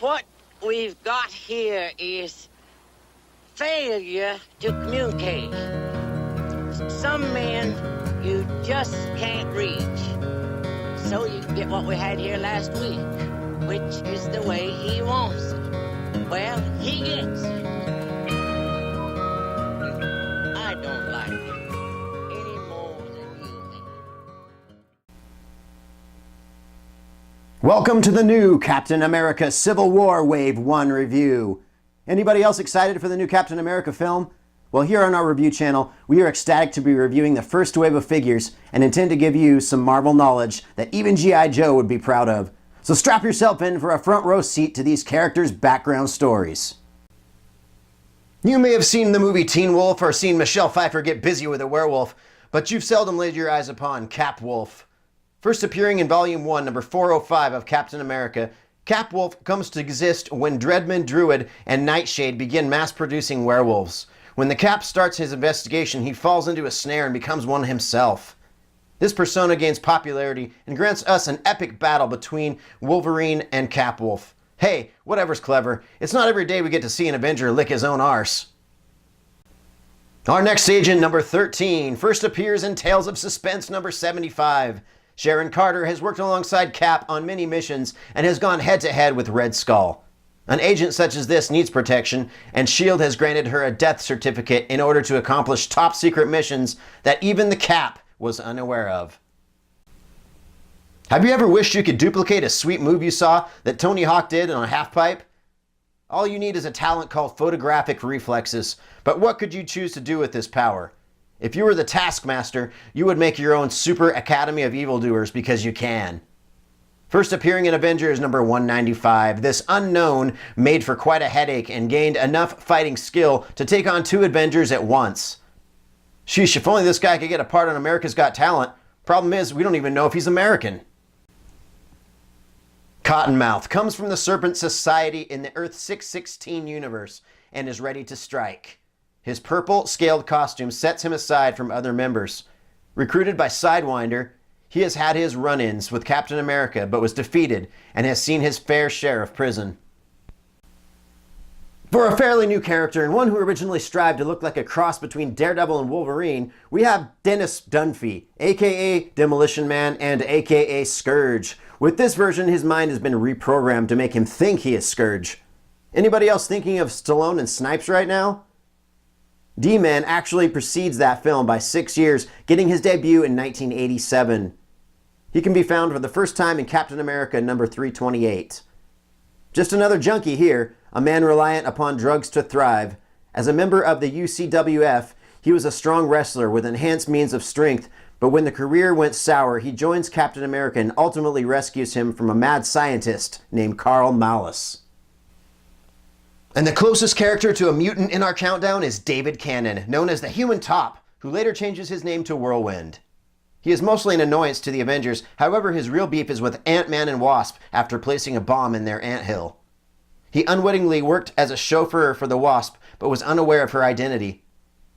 What we've got here is failure to communicate. Some men you just can't reach. So you get what we had here last week, which is the way he wants it. Well, he gets it. I don't like it any more than you do. Welcome to the new Captain America Civil War Wave 1 review. Anybody else excited for the new Captain America film? Well, here on our review channel, we are ecstatic to be reviewing the first wave of figures and intend to give you some Marvel knowledge that even G.I. Joe would be proud of. So strap yourself in for a front row seat to these characters' background stories. You may have seen the movie Teen Wolf or seen Michelle Pfeiffer get busy with a werewolf, but you've seldom laid your eyes upon Cap Wolf. First appearing in Volume 1, number 405 of Captain America, Cap Wolf comes to exist when Dreadman, Druid, and Nightshade begin mass-producing werewolves. When the Cap starts his investigation, he falls into a snare and becomes one himself. This persona gains popularity and grants us an epic battle between Wolverine and Cap Wolf. Hey, whatever's clever. It's not every day we get to see an Avenger lick his own arse. Our next agent, number 13, first appears in Tales of Suspense, number 75. Sharon Carter has worked alongside Cap on many missions and has gone head-to-head with Red Skull. An agent such as this needs protection, and S.H.I.E.L.D. has granted her a death certificate in order to accomplish top-secret missions that even the Cap was unaware of. Have you ever wished you could duplicate a sweet move you saw that Tony Hawk did on a half-pipe? All you need is a talent called photographic reflexes, but what could you choose to do with this power? If you were the Taskmaster, you would make your own Super Academy of Evildoers because you can. First appearing in Avengers number 195, this unknown made for quite a headache and gained enough fighting skill to take on two Avengers at once. Sheesh, if only this guy could get a part on America's Got Talent. Problem is, we don't even know if he's American. Cottonmouth comes from the Serpent Society in the Earth 616 universe and is ready to strike. His purple, scaled costume sets him aside from other members. Recruited by Sidewinder, he has had his run-ins with Captain America, but was defeated and has seen his fair share of prison. For a fairly new character, and one who originally strived to look like a cross between Daredevil and Wolverine, we have Dennis Dunphy, aka Demolition Man and aka Scourge. With this version, his mind has been reprogrammed to make him think he is Scourge. Anybody else thinking of Stallone and Snipes right now? D-Man actually precedes that film by 6 years, getting his debut in 1987. He can be found for the first time in Captain America number 328. Just another junkie here, a man reliant upon drugs to thrive. As a member of the UCWF, he was a strong wrestler with enhanced means of strength, but when the career went sour, he joins Captain America and ultimately rescues him from a mad scientist named Carl Malice. And the closest character to a mutant in our countdown is David Cannon, known as the Human Top, who later changes his name to Whirlwind. He is mostly an annoyance to the Avengers, however his real beef is with Ant-Man and Wasp after placing a bomb in their anthill. He unwittingly worked as a chauffeur for the Wasp, but was unaware of her identity.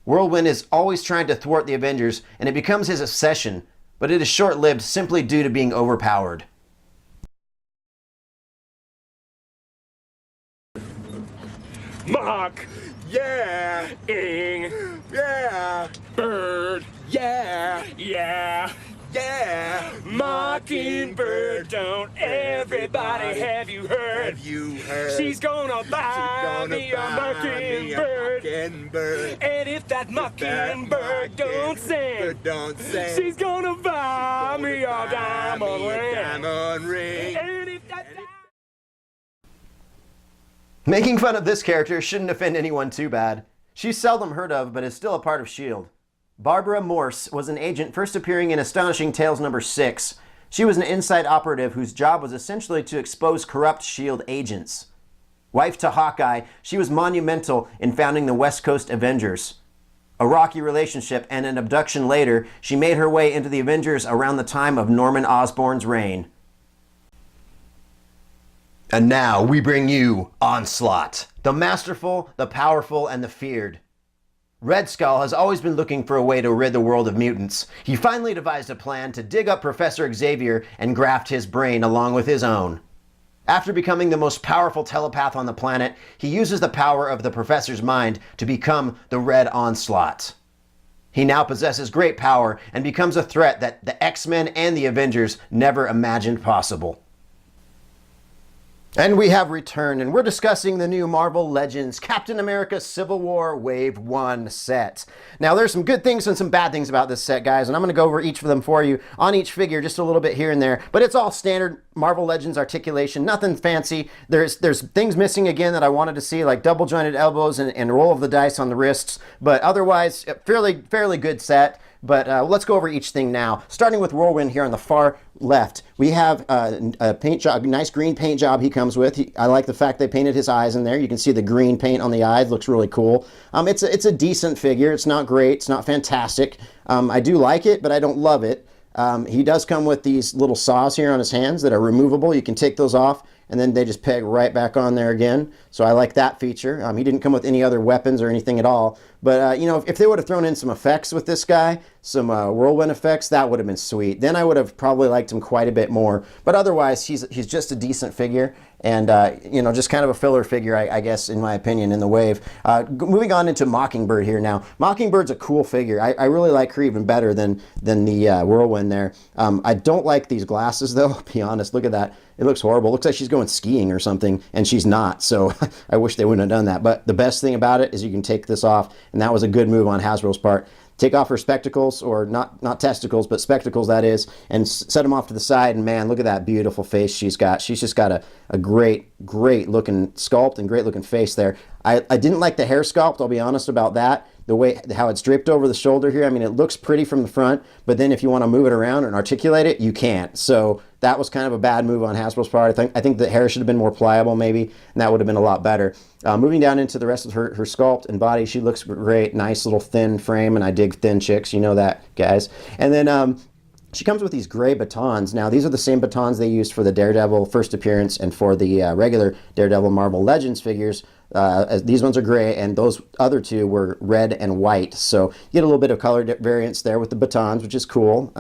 Whirlwind is always trying to thwart the Avengers, and it becomes his obsession, but it is short-lived simply due to being overpowered. Mock, yeah. Ing, yeah. Bird, yeah. Yeah. Yeah. Mockingbird, don't everybody have you heard? Have you heard? She's gonna buy me a mockingbird. And if that mockingbird don't sing, she's gonna buy me a diamond ring. And if that Making fun of this character shouldn't offend anyone too bad. She's seldom heard of, but is still a part of S.H.I.E.L.D. Barbara Morse was an agent first appearing in Astonishing Tales number 6. She was an inside operative whose job was essentially to expose corrupt S.H.I.E.L.D. agents. Wife to Hawkeye, she was monumental in founding the West Coast Avengers. A rocky relationship and an abduction later, she made her way into the Avengers around the time of Norman Osborn's reign. And now we bring you Onslaught, the masterful, the powerful, and the feared. Red Skull has always been looking for a way to rid the world of mutants. He finally devised a plan to dig up Professor Xavier and graft his brain along with his own. After becoming the most powerful telepath on the planet, he uses the power of the Professor's mind to become the Red Onslaught. He now possesses great power and becomes a threat that the X-Men and the Avengers never imagined possible. And we have returned, and we're discussing the new Marvel Legends Captain America Civil War Wave 1 set. Now, there's some good things and some bad things about this set, guys, and I'm going to go over each of them for you on each figure, just a little bit here and there, but it's all standard Marvel Legends articulation, nothing fancy. There's things missing again that I wanted to see, like double jointed elbows and roll of the dice on the wrists, but otherwise, fairly good set. But let's go over each thing now. Starting with Whirlwind here on the far left, we have a paint job, nice green paint job he comes with. I like the fact they painted his eyes in there. You can see the green paint on the eyes, looks really cool. It's a decent figure. It's not great, it's not fantastic. I do like it, but I don't love it. He does come with these little saws here on his hands that are removable. You can take those off and then they just peg right back on there again. So I like that feature. He didn't come with any other weapons or anything at all. But, you know, if they would have thrown in some effects with this guy, some whirlwind effects, that would have been sweet. Then I would have probably liked him quite a bit more. But otherwise, he's just a decent figure. And, you know, just kind of a filler figure, I guess, in my opinion, in the wave. Moving on into Mockingbird here now. Mockingbird's a cool figure. I really like her even better than the Whirlwind there. I don't like these glasses, though, I'll be honest. Look at that. It looks horrible. It looks like she's going skiing or something, and she's not. So I wish they wouldn't have done that. But the best thing about it is you can take this off, and that was a good move on Hasbro's part. Take off her spectacles, or not testicles, but spectacles, that is, and set them off to the side, and man, look at that beautiful face she's got. She's just got a great looking sculpt and great looking face there. I didn't like the hair sculpt, I'll be honest about that. The way how it's draped over the shoulder here, I mean, it looks pretty from the front, but then if you want to move it around and articulate it, you can't. So that was kind of a bad move on Hasbro's part. I think the hair should have been more pliable maybe, and that would have been a lot better. Moving down into the rest of her sculpt and body, she looks great. Nice little thin frame, and I dig thin chicks. You know that, guys. And then she comes with these gray batons. Now, these are the same batons they used for the Daredevil first appearance and for the regular Daredevil Marvel Legends figures. These ones are gray, and those other two were red and white. So you get a little bit of color variance there with the batons, which is cool.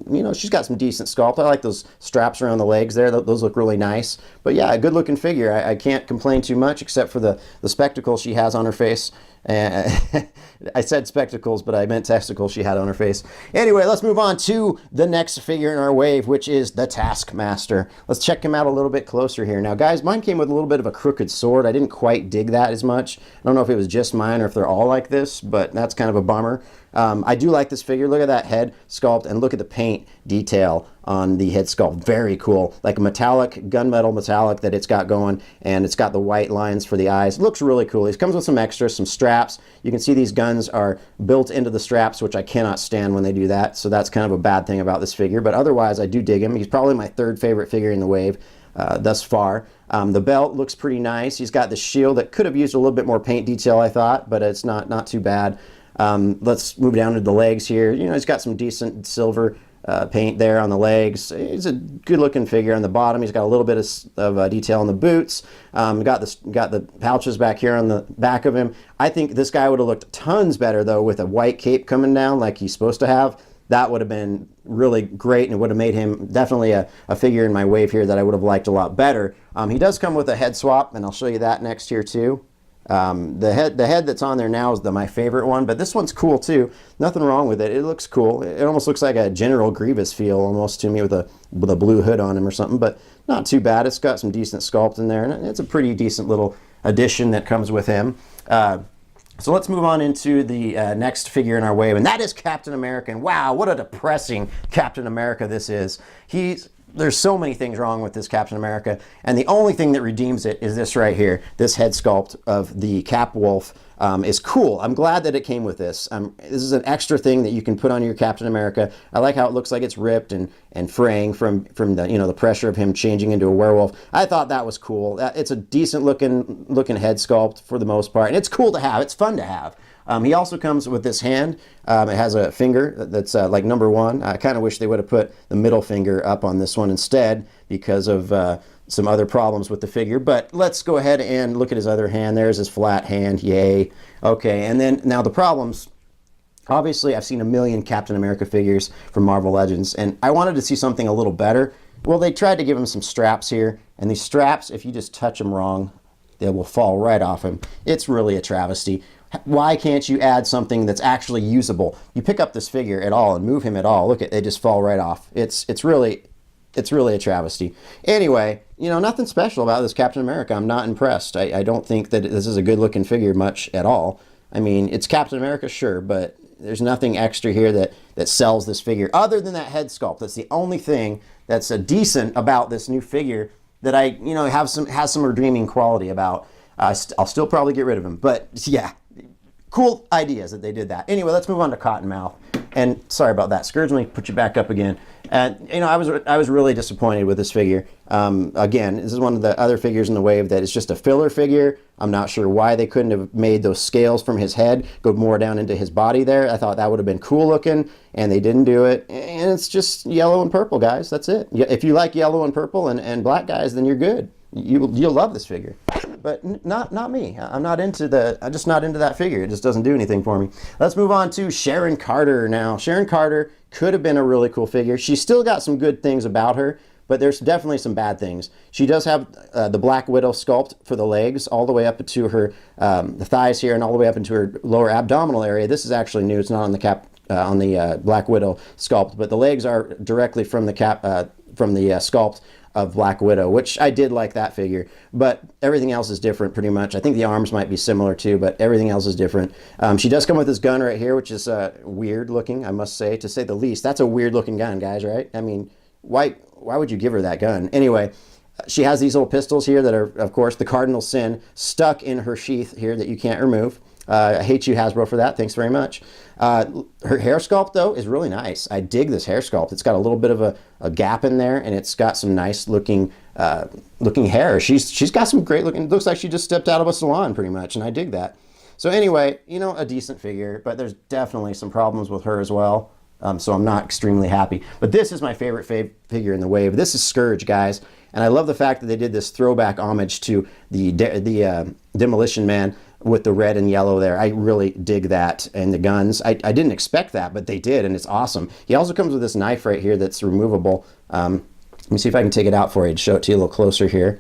You know, she's got some decent sculpt. I like those straps around the legs there. Those look really nice. But yeah, a good looking figure. I can't complain too much, except for the spectacles she has on her face. I said spectacles, but I meant testicles she had on her face. Anyway, let's move on to the next figure in our wave, which is the Taskmaster. Let's check him out a little bit closer here. Now, guys, mine came with a little bit of a crooked sword. I didn't quite dig that as much. I don't know if it was just mine or if they're all like this, but that's kind of a bummer. I do like this figure. Look at that head sculpt, and look at the paint detail on the head sculpt. Very cool. Like a metallic, gunmetal metallic that it's got going, and it's got the white lines for the eyes. It looks really cool. It comes with some extras, some straps. You can see these guns are built into the straps, which I cannot stand when they do that, so that's kind of a bad thing about this figure. But otherwise, I do dig him. He's probably my third favorite figure in the wave thus far. The belt looks pretty nice. He's got the shield that could have used a little bit more paint detail, I thought, but it's not too bad. Let's move down to the legs here. You know, he's got some decent silver paint there on the legs. He's a good looking figure. On the bottom, he's got a little bit of detail on the boots. Got the pouches back here on the back of him. I think this guy would have looked tons better, though, with a white cape coming down like he's supposed to have. That would have been really great, and it would have made him definitely a figure in my wave here that I would have liked a lot better. He does come with a head swap, and I'll show you that next here too. The head that's on there now is my favorite one, but this one's cool too. Nothing wrong with it. It looks cool. It almost looks like a General Grievous feel almost to me with a blue hood on him or something, but not too bad. It's got some decent sculpt in there, and it's a pretty decent little addition that comes with him. So let's move on into the next figure in our wave, and that is Captain America. And wow, what a depressing Captain America this is. There's so many things wrong with this Captain America, and the only thing that redeems it is this right here. This head sculpt of the Cap Wolf is cool. I'm glad that it came with this. This is an extra thing that you can put on your Captain America. I like how it looks like it's ripped and fraying from the the pressure of him changing into a werewolf. I thought that was cool. It's a decent looking head sculpt for the most part, and it's cool to have. It's fun to have. He also comes with this hand. It has a finger that's like number 1. I kind of wish they would have put the middle finger up on this one instead because of some other problems with the figure. But let's go ahead and look at his other hand. There's his flat hand. Yay. Okay, and then now the problems. Obviously, I've seen a million Captain America figures from Marvel Legends, and I wanted to see something a little better. Well, they tried to give him some straps here, and these straps, if you just touch them wrong, they will fall right off him. It's really a travesty. Why can't you add something that's actually usable? You pick up this figure at all and move him at all. Look, they just fall right off. It's really a travesty. Anyway, you know, nothing special about this Captain America. I'm not impressed. I don't think that this is a good looking figure much at all. I mean, it's Captain America, sure, but there's nothing extra here that sells this figure other than that head sculpt. That's the only thing that's decent about this new figure that has some redeeming quality about. I'll still probably get rid of him, but yeah, cool ideas that they did that. Anyway, let's move on to Cottonmouth. And sorry about that, Scourge. Let me put you back up again. And you know, I was really disappointed with this figure. Again, this is one of the other figures in the wave that is just a filler figure. I'm not sure why they couldn't have made those scales from his head go more down into his body there. I thought that would have been cool looking, and they didn't do it. And it's just yellow and purple, guys. That's it. If you like yellow and purple and black guys, then you're good. You'll love this figure. But not me. I'm just not into that figure. It just doesn't do anything for me. Let's move on to Sharon Carter now. Sharon Carter could have been a really cool figure. She's still got some good things about her, but there's definitely some bad things. She does have the Black Widow sculpt for the legs all the way up to her the thighs here and all the way up into her lower abdominal area. This is actually new. It's not on the Black Widow sculpt, but the legs are directly from the sculpt of Black Widow, which I did like that figure, but everything else is different pretty much. I think the arms might be similar too, but everything else is different. She does come with this gun right here, which is weird looking, I must say, to say the least. That's a weird looking gun, guys, right? I mean, why would you give her that gun? Anyway, she has these little pistols here that are, of course, the Cardinal Sin stuck in her sheath here that you can't remove. I hate you, Hasbro, for that. Thanks very much. Her hair sculpt, though, is really nice. I dig this hair sculpt. It's got a little bit of a gap in there, and it's got some nice looking hair. She's got some great looking. Looks like she just stepped out of a salon, pretty much, and I dig that. So anyway, you know, a decent figure, but there's definitely some problems with her as well. So I'm not extremely happy. But this is my favorite figure in the wave. This is Scourge, guys, and I love the fact that they did this throwback homage to the Demolition Man with the red and yellow there. I really dig that. And the guns, I didn't expect that, but they did, and it's awesome. He also comes with this knife right here that's removable. Let me see if I can take it out for you and show it to you a little closer here.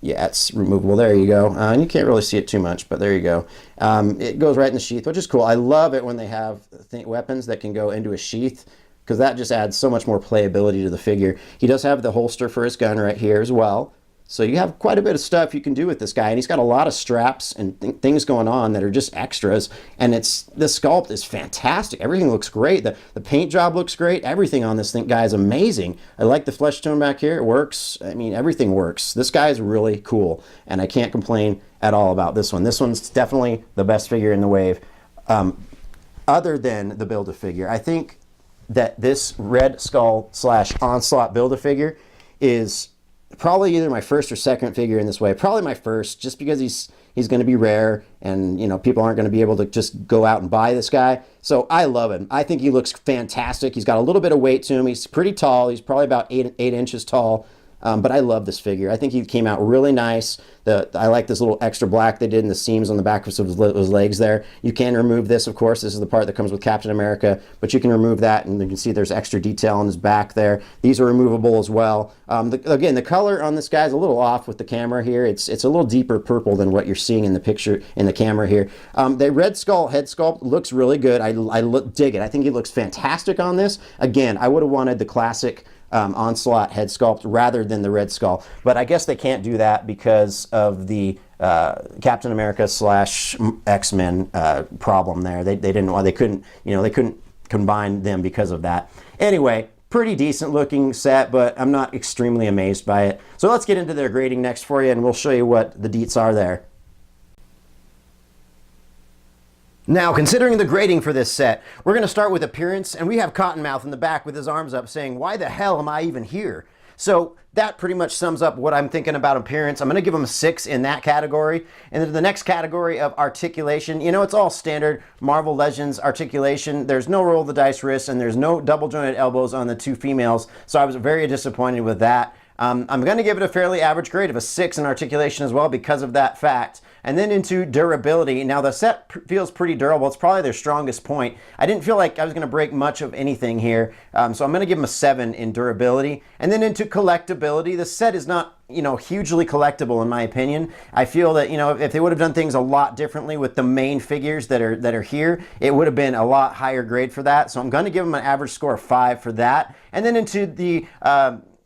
Yeah, it's removable. There you go. And you can't really see it too much, but there you go. It goes right in the sheath, which is cool. I love it when they have weapons that can go into a sheath, because that just adds so much more playability to the figure. He does have the holster for his gun right here as well. So you have quite a bit of stuff you can do with this guy, and he's got a lot of straps and things going on that are just extras, and the sculpt is fantastic. Everything looks great. The paint job looks great. Everything on this guy is amazing. I like the flesh tone back here. It works. I mean, everything works. This guy is really cool, and I can't complain at all about this one. This one's definitely the best figure in the wave, other than the Build-A-Figure. I think that this Red Skull / Onslaught Build-A-Figure is probably either my first or second figure in this way. Probably my first, just because he's going to be rare, and you know, people aren't going to be able to just go out and buy this guy. So I love him. I think he looks fantastic. He's got a little bit of weight to him. He's pretty tall. He's probably about 8 inches tall. But I love this figure. I think he came out really nice. I like this little extra black they did in the seams on the back of his legs there. You can remove this, of course. This is the part that comes with Captain America, but you can remove that, and you can see there's extra detail on his back there. These are removable as well. Again, the color on this guy is a little off with the camera here. It's a little deeper purple than what you're seeing in the picture in the camera here. The Red Skull head sculpt looks really good. I dig it. I think he looks fantastic on this. Again, I would have wanted the classic Onslaught head sculpt rather than the Red Skull, but I guess they can't do that because of the Captain America / X-Men problem there. They couldn't combine them because of that. Anyway, pretty decent looking set, but I'm not extremely amazed by it. So let's get into their grading next for you, and we'll show you what the deets are there. Now, considering the grading for this set, we're going to start with appearance, and we have Cottonmouth in the back with his arms up saying, "Why the hell am I even here?" So that pretty much sums up what I'm thinking about appearance. I'm going to give him a 6 in that category. And then the next category of articulation, you know, it's all standard Marvel Legends articulation. There's no roll of the dice wrists, and there's no double jointed elbows on the two females. So I was very disappointed with that. I'm going to give it a fairly average grade of a 6 in articulation as well because of that fact. And then into durability. Now the set feels pretty durable. It's probably their strongest point. I didn't feel like I was going to break much of anything here. So I'm going to give them a 7 in durability. And then into collectability, the set is not, hugely collectible in my opinion. I feel that, if they would have done things a lot differently with the main figures that are here, it would have been a lot higher grade for that. So I'm going to give them an average score of 5 for that. And then into the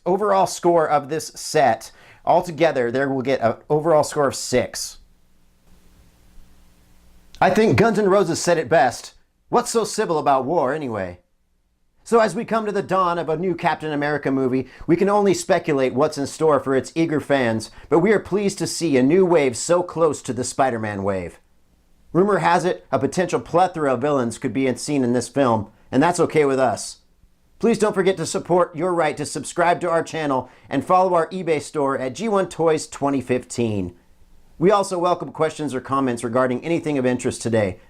overall score of this set, altogether, there will get an overall score of 6. I think Guns N' Roses said it best. What's so civil about war anyway? So as we come to the dawn of a new Captain America movie, we can only speculate what's in store for its eager fans, but we are pleased to see a new wave so close to the Spider-Man wave. Rumor has it a potential plethora of villains could be seen in this film, and that's okay with us. Please don't forget to support your right to subscribe to our channel and follow our eBay store at G1 Toys 2015. We also welcome questions or comments regarding anything of interest today.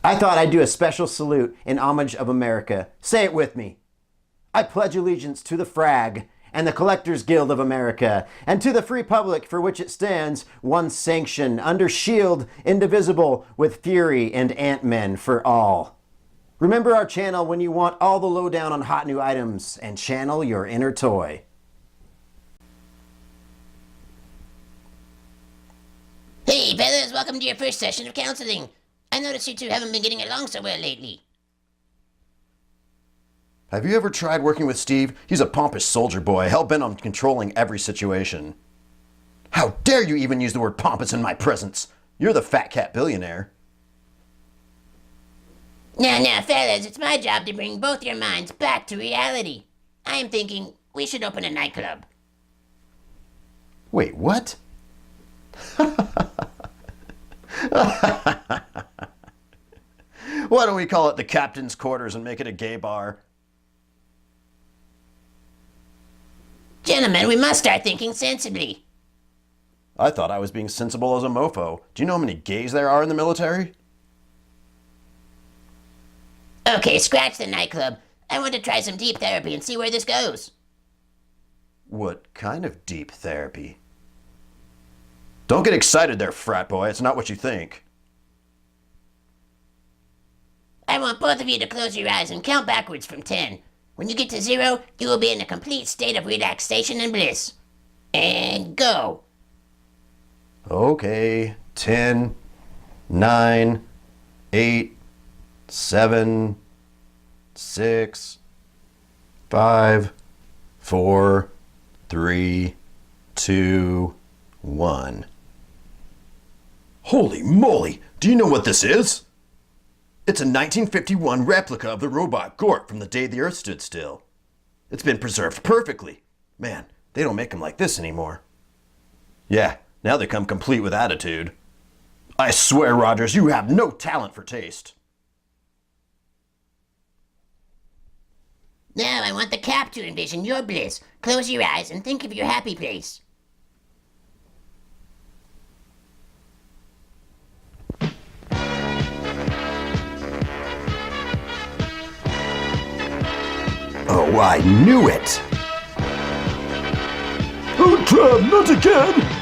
I thought I'd do a special salute in homage of America. Say it with me. I pledge allegiance to the flag and the Collectors Guild of America, and to the free public for which it stands, one sanction, under shield, indivisible, with fury and Ant-Men for all. Remember our channel when you want all the lowdown on hot new items and channel your inner toy. Hey fellas, welcome to your first session of counseling. I noticed you two haven't been getting along so well lately. Have you ever tried working with Steve? He's a pompous soldier boy, hell-bent on controlling every situation. How dare you even use the word pompous in my presence? You're the fat cat billionaire. Now, fellas, it's my job to bring both your minds back to reality. I am thinking we should open a nightclub. Wait, what? Why don't we call it the Captain's Quarters and make it a gay bar? Gentlemen, we must start thinking sensibly. I thought I was being sensible as a mofo. Do you know how many gays there are in the military? Okay, scratch the nightclub. I want to try some deep therapy and see where this goes. What kind of deep therapy? Don't get excited there, frat boy. It's not what you think. I want both of you to close your eyes and count backwards from 10. When you get to 0, you will be in a complete state of relaxation and bliss. And go. Okay. 10, 9, 8, 7, 6, 5, 4, 3, 2, 1. Holy moly! Do you know what this is? It's a 1951 replica of the robot Gort from the day the Earth stood still. It's been preserved perfectly. Man, they don't make them like this anymore. Yeah, now they come complete with attitude. I swear, Rogers, you have no talent for taste. Now I want the Cap to envision your bliss. Close your eyes and think of your happy place. Oh, I knew it! Oh, Trav, not again!